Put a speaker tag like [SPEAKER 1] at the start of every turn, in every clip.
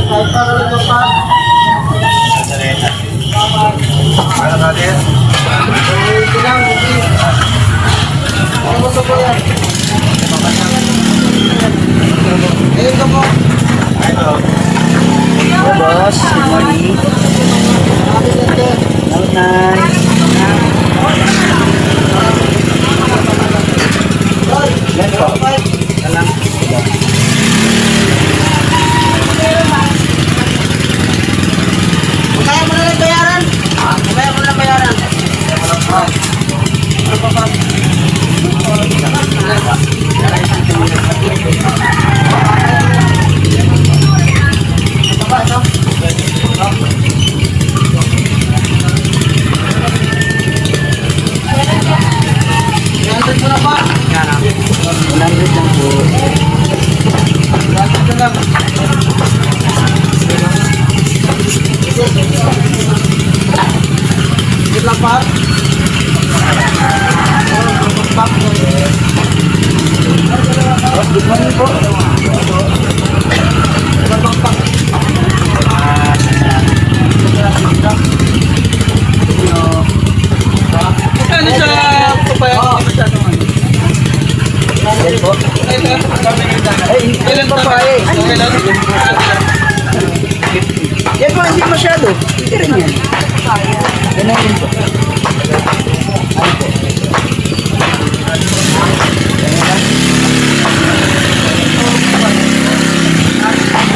[SPEAKER 1] Boss, good morning. Yan po. Alam.
[SPEAKER 2] Kaya mo na lang bayaran? Kaya mo na lang bayaran?
[SPEAKER 1] Good morning po.
[SPEAKER 2] Ano siya?
[SPEAKER 1] Yan po. Ay, ilan pa pa eh. Yan po, hindi masyado. Hindi rin yan. Yan ang po.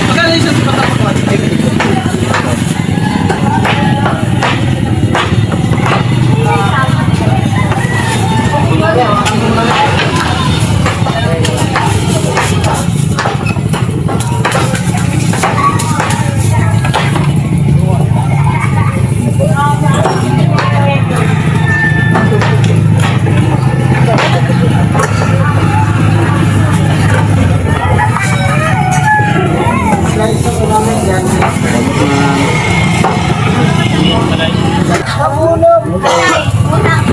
[SPEAKER 2] Magkano yung sa patapakuan?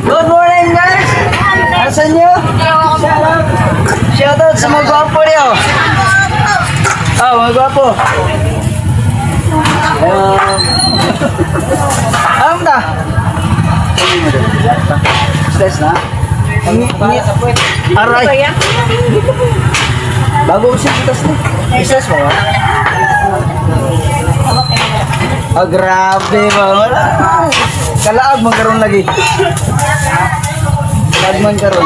[SPEAKER 1] Good morning guys! Asan nyo? Shoutout sa mga gwapo niyo! Mga gwapo! Anong na? Stress na? Aray! Bago siya kitas na. Stress mo ba? Grabe ba? Kalaag man karon lagi. Kalaag man karon.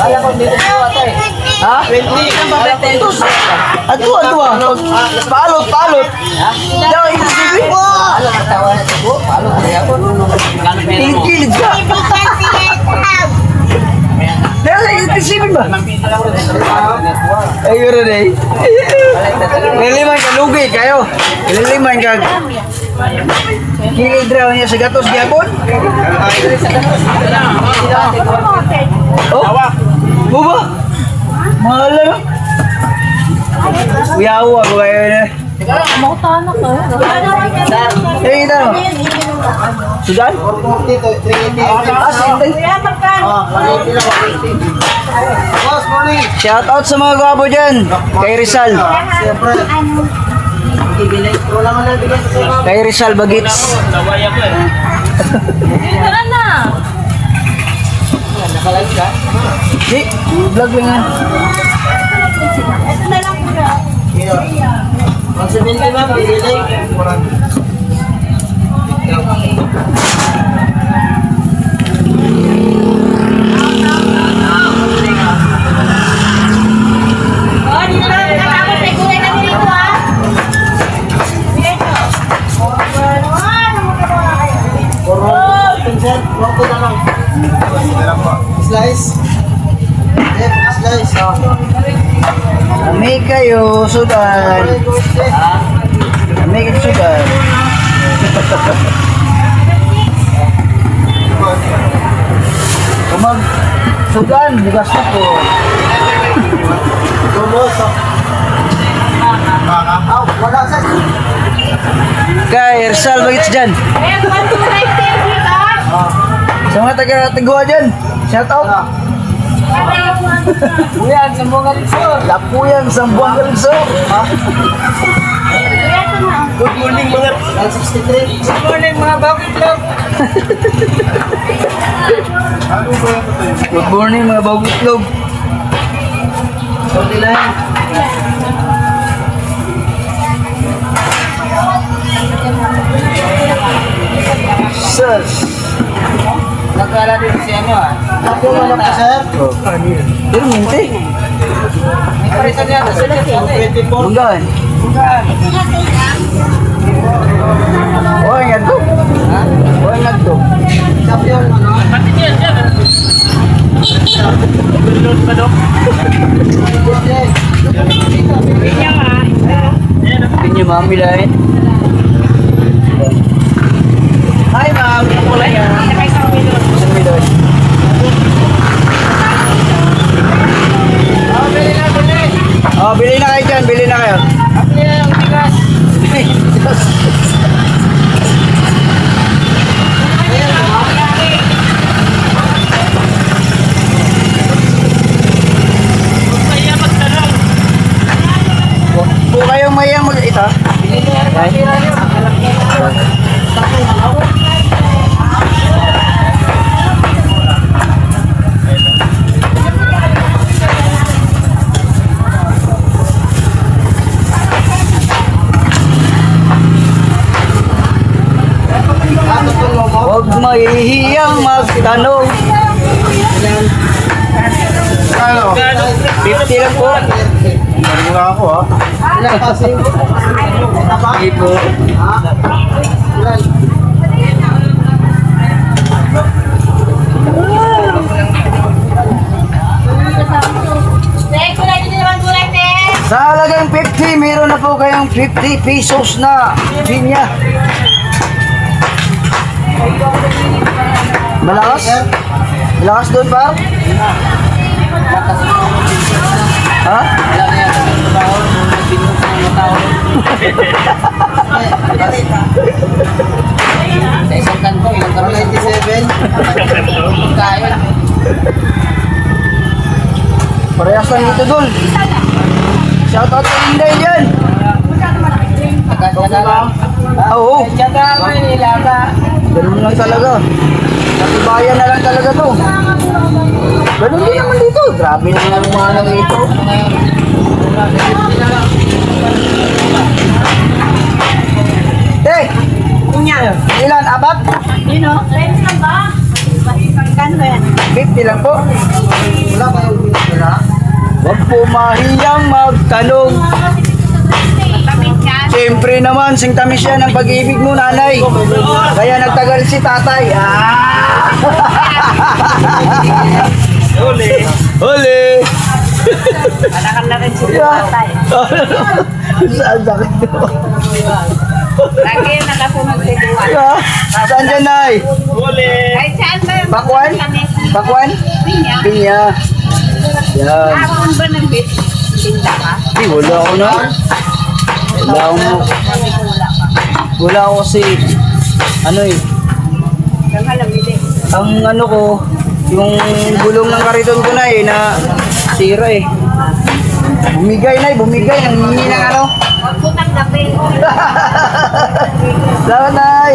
[SPEAKER 1] Kaya ko dito sa atay. Ha? 20 ka ba bete? Ato. Palot. Daw isipin mo. Palot kaya ko. Kilid ka. Dahil isipin ba? Ay, gano'n eh. Niliman ka lugi kayo. Niliman ka. Kilid raw niya sa gatos gyapon. Oh? Buba? Mahal na. Uyaw ako kayo na.
[SPEAKER 3] Makutanak ka.
[SPEAKER 1] Eh, kita mo. Sudan? Shout out sa mga gwapo dyan. Kay Rizal. Kay Rizal Bagits.
[SPEAKER 3] Tara na.
[SPEAKER 1] Nakalive ka? Di, vlog lang yan.
[SPEAKER 3] Ito na lang po.
[SPEAKER 2] Magsabihin ka ba? Bigilay.
[SPEAKER 3] Oh, dito na lang kasama sa kulay na dito ha. Dito.
[SPEAKER 2] Slice. Slice.
[SPEAKER 1] Kami kayo, Sudan. Kami kayo, Sudan. Kumag Sudan, bukas na po.
[SPEAKER 2] Wala sa
[SPEAKER 1] Kay Rizal Bagits dyan.
[SPEAKER 3] Ayan, 1, 2, 5, 10, ha?
[SPEAKER 1] taga-tigwa dyan. Shout out.
[SPEAKER 2] Kuya, Sambuanga Rizal.
[SPEAKER 1] Lapuyan, Sambuanga Rizal.
[SPEAKER 2] Good morning mga 63. Good morning mga bakit lang.
[SPEAKER 1] Good morning mga bawitlog.
[SPEAKER 2] Sorry lang.
[SPEAKER 1] Sir.
[SPEAKER 2] Nagkala din si ano ah. Ako naman ka sir.
[SPEAKER 1] Pero minti.
[SPEAKER 2] May parisan yata sila. 24.
[SPEAKER 1] Munggan. Oh, ingat to.
[SPEAKER 2] Ha?
[SPEAKER 1] Oh, ingat to.
[SPEAKER 2] Champion ano?
[SPEAKER 1] Pinyo mami lain.
[SPEAKER 2] Hi ma'am, ako lang yan.
[SPEAKER 1] Isang milyon. Oh, bili na kayo dyan. Bili na kayo.
[SPEAKER 2] Ako yan ang bigas.
[SPEAKER 1] Po kayong mayang mag-ita. Huwag mahihiyang magtanong. Ano? 50 lang po. Muna ako ha.
[SPEAKER 2] Ilan kasi?
[SPEAKER 1] Hindi po.
[SPEAKER 2] Ilan?
[SPEAKER 3] Dek, kulay dito naman kulay, Dek.
[SPEAKER 1] Sa halagang 50, meron na po kayong 50 pesos na pinya. Malakas? Malakas doon pa? Ha?
[SPEAKER 2] Wala na yan. Trabaho, nagbinuhos ng mga tao. Sa isang kanto, ilang karo 97. Kain.
[SPEAKER 1] Parehas lang dito doon. Shoutout kay Inday dyan.
[SPEAKER 2] Agad-agad lang.
[SPEAKER 1] Oo.
[SPEAKER 2] Tsaka may nilaga.
[SPEAKER 1] Ganun lang talaga. Natibayan na lang talaga to. Ganun din naman dito. Grabe naman ang mga ano dito. Tek! Ilan? Apat?
[SPEAKER 3] Yun o, friends lang ba? Kano ba yan?
[SPEAKER 1] 50 lang po.
[SPEAKER 2] Wala kayong binigyan.
[SPEAKER 1] Huwag po mahiyang magtanong.
[SPEAKER 3] Tamis ka.
[SPEAKER 1] Siyempre naman, singtamis yan ang pag-ibig mo, nanay. Kaya nagtagal si tatay. Ah!
[SPEAKER 2] Uli.
[SPEAKER 1] Huli!
[SPEAKER 3] Malakal na rin si
[SPEAKER 1] Yeah.
[SPEAKER 3] tatay.
[SPEAKER 1] Saan sakit to?
[SPEAKER 3] Lagi yung nakasunod si Duwan.
[SPEAKER 1] Ah, saan dyan, nay?
[SPEAKER 2] Uli.
[SPEAKER 3] Ay, saan ba yung
[SPEAKER 1] Bakwan? Bakwan?
[SPEAKER 3] Pinya.
[SPEAKER 1] Pinya. Yan.
[SPEAKER 3] Hapon ba ng bit? Tinda ka?
[SPEAKER 1] Di, wala ako na. Wala ako.
[SPEAKER 3] Sabi ko wala ka.
[SPEAKER 1] Wala ako kasi, ano eh,
[SPEAKER 3] Kang halamili.
[SPEAKER 1] ang ano ko, yung gulong ng kariton ko na eh, na sira eh. Bumigay na eh, bumigay. Nangingi ng ano.
[SPEAKER 3] Huwag ko tanggapin.
[SPEAKER 1] Salamat, nay.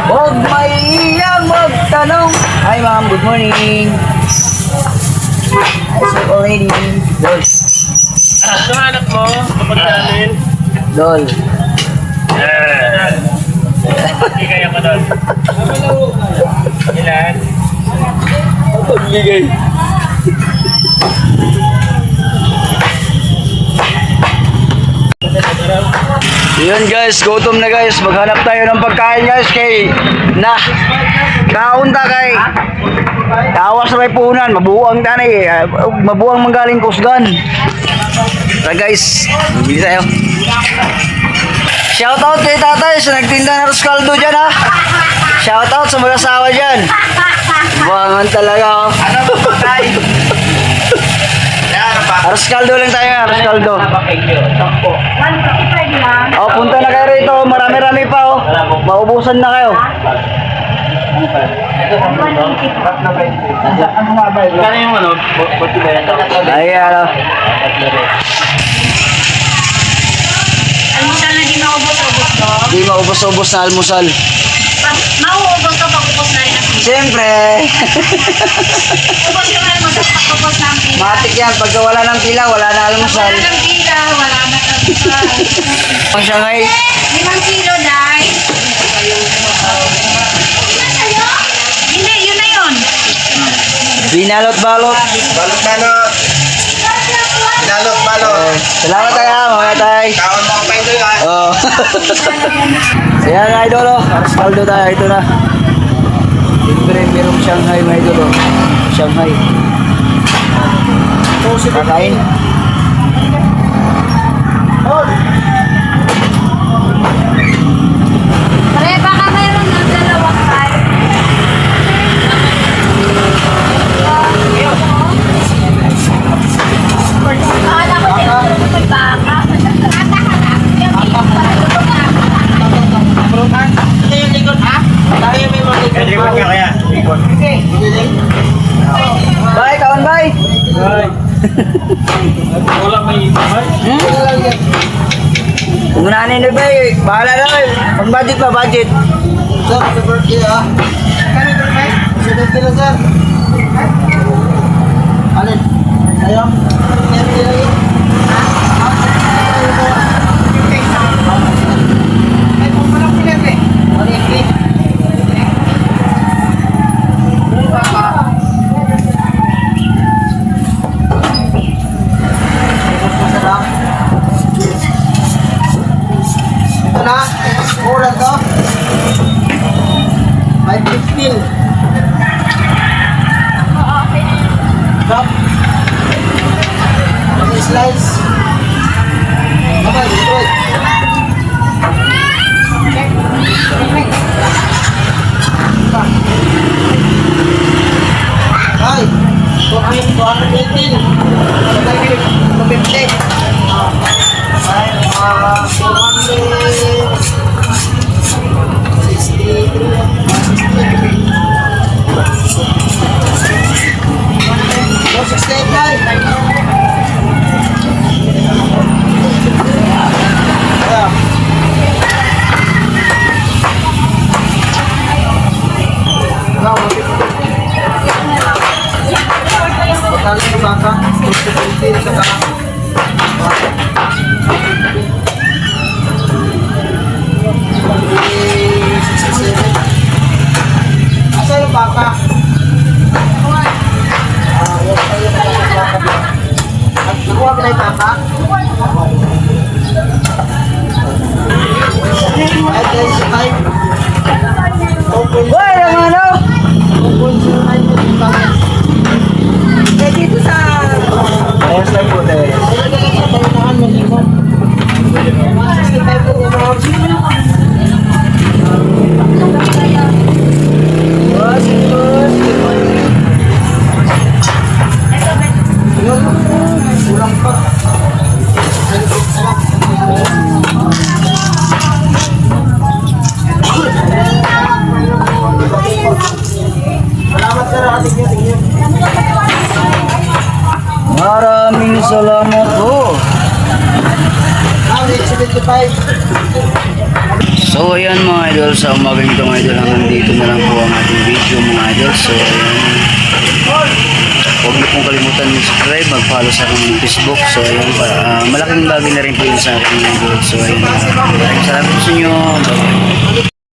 [SPEAKER 1] Huwag maiyang magtanong. Hi ma'am, good morning. Hi sir, old lady. Dol.
[SPEAKER 2] Ano anak mo? Kapag namin.
[SPEAKER 1] Dol.
[SPEAKER 2] Hindi kaya ko doon. Ilan?
[SPEAKER 1] Pagbigay. Yun guys, gutom na guys. Maghanap tayo ng pagkain guys kay na kaunta kay kawas sa may punan. Mabuang tanay eh. Mabuang manggaling kusgan. Tara guys, bili tayo. Shoutout kay tatay sa nagtinda ng Roscaldo dyan ha. Shoutout sa mag-asawa dyan. Bangan talaga oh.
[SPEAKER 2] Ano ba pagkain? Yan,
[SPEAKER 1] Rascaldo lang tayo nga, Rascaldo.
[SPEAKER 3] 155 lang.
[SPEAKER 1] Oh, punta na kayo rito. Marami-rami pa oh. Maubusan na kayo.
[SPEAKER 2] Kaya yung ano, buti ba yan?
[SPEAKER 1] Ay, ano.
[SPEAKER 3] Almusal na di maubos-ubos to.
[SPEAKER 1] Di maubos-ubos na almusal.
[SPEAKER 3] Pag mauubos to, pag-ubos na rin ang pila.
[SPEAKER 1] Siyempre.
[SPEAKER 3] Ubos yung almusal, pag-ubos na ang pila.
[SPEAKER 1] Matik yan. Pagka wala ng pila, wala na almusal.
[SPEAKER 3] Wala ng pila, wala na almusal.
[SPEAKER 1] Ang Shanghai.
[SPEAKER 3] 5 kilo, Day. Hindi, yun na yun.
[SPEAKER 1] Binalot-balot.
[SPEAKER 2] Balot. Balot.
[SPEAKER 1] Salamat tayo, mga tay.
[SPEAKER 2] Kaon mo pa ito ha.
[SPEAKER 1] Oh. Ayan mga idol, oh. Rascaldo tayo. Ito na. Siyempre, merong Shanghai mga idol, oh. Shanghai. Kakain.
[SPEAKER 3] Pare, baka mayroon ng dalawang kain. Akala ko din may baka.
[SPEAKER 2] Ito yung likod ha? Tayo may mga likod. Likod ka kaya? Likod.
[SPEAKER 1] Bye, kawan, bye.
[SPEAKER 2] Wala may
[SPEAKER 1] Kung unahin nyo ba eh, bahala na kayo. Kung budget pa, budget.
[SPEAKER 2] Sir, happy birthday ha? Kano birthday? 70 na sir. Alin? Ayaw? 70 na yun. Ay, kung parang pinete. 180. Ito na, ulan to. 515. Drop. Slice. Okay, Detroit. Ay, 218. 250. Ay, Asa yung baka? Nakuha ka na yung baka? Ay, guys, sa time.
[SPEAKER 1] Boy, ang ano?
[SPEAKER 2] 2.09
[SPEAKER 3] Eh, dito sa...
[SPEAKER 1] Ayos lang po tayo.
[SPEAKER 2] Salamat sa ating tingin.
[SPEAKER 1] Maraming salamat po.
[SPEAKER 2] 75.
[SPEAKER 1] So ayan mga idol, sa umagang ito mga idol, hanggang dito na lang po ang ating video mga idol. So ayan, huwag niyo pong kalimutan mag-subscribe, mag-follow sa aking Facebook. So ayan, malaking bagay na rin po yun sa aking idol. So ayan, maraming salamat po sa inyo. Bye-bye.